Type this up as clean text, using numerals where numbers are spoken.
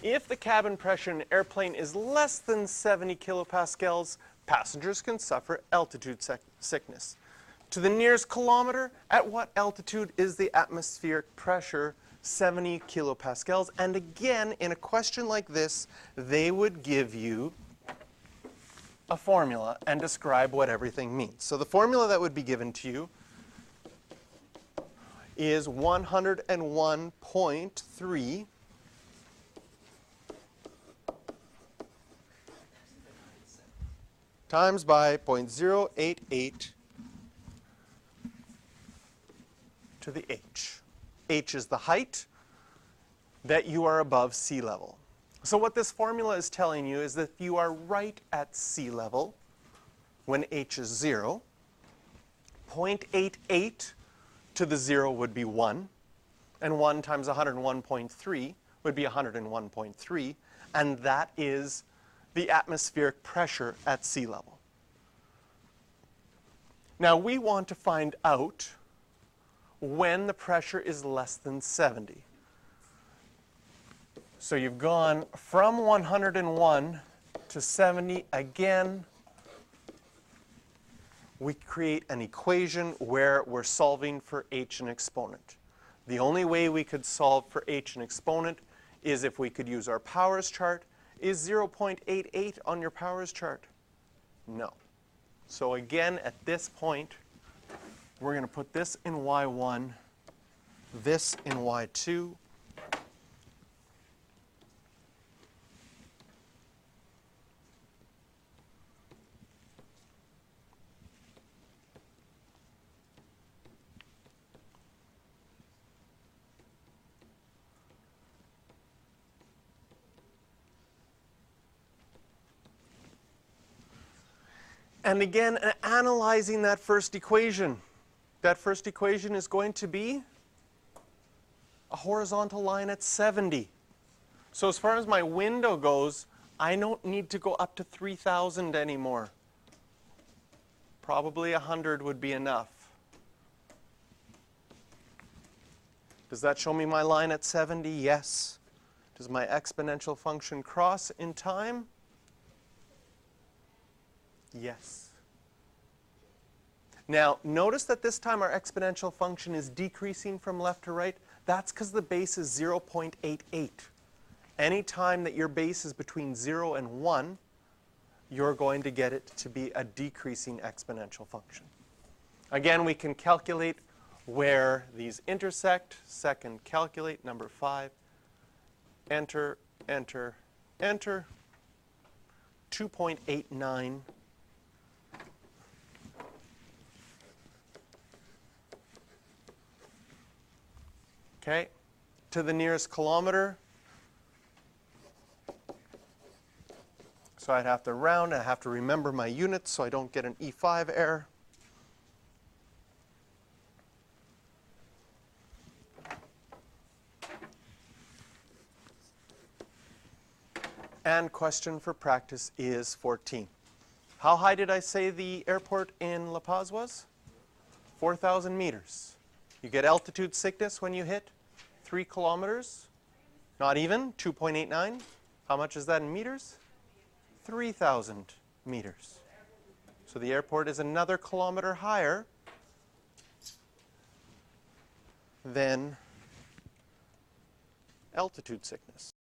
If the cabin pressure in an airplane is less than 70 kilopascals, passengers can suffer altitude sickness. To the nearest kilometer, at what altitude is the atmospheric pressure 70 kilopascals? And again, in a question like this, they would give you a formula and describe what everything means. So the formula that would be given to you is 101.3 times by 0.088 to the h. H is the height that you are above sea level. So what this formula is telling you is that if you are right at sea level, when h is 0, 0.88 to the 0 would be 1, and 1 times 101.3 would be 101.3, and that is the atmospheric pressure at sea level. Now we want to find out when the pressure is less than 70. So you've gone from 101 to 70 again. We create an equation where we're solving for h and exponent. The only way we could solve for h and exponent is if we could use our powers chart. Is 0.88 on your powers chart? No. So again, at this point, we're going to put this in y1, this in y2. And again, analyzing that first equation. That first equation is going to be a horizontal line at 70. So as far as my window goes, I don't need to go up to 3,000 anymore. Probably 100 would be enough. Does that show me my line at 70? Yes. Does my exponential function cross in time? Yes. Now, notice that this time our exponential function is decreasing from left to right. That's because the base is 0.88. Any time that your base is between 0 and 1, you're going to get it to be a decreasing exponential function. Again, we can calculate where these intersect. Second, calculate. Number 5. Enter, enter, enter. 2.89. Okay, to the nearest kilometer. So I'd have to round. I have to remember my units so I don't get an E5 error. And question for practice is 14. How high did I say the airport in La Paz was? 4,000 meters. You get altitude sickness when you hit 3 kilometers. Not even, 2.89. How much is that in meters? 3,000 meters. So the airport is another kilometer higher than altitude sickness.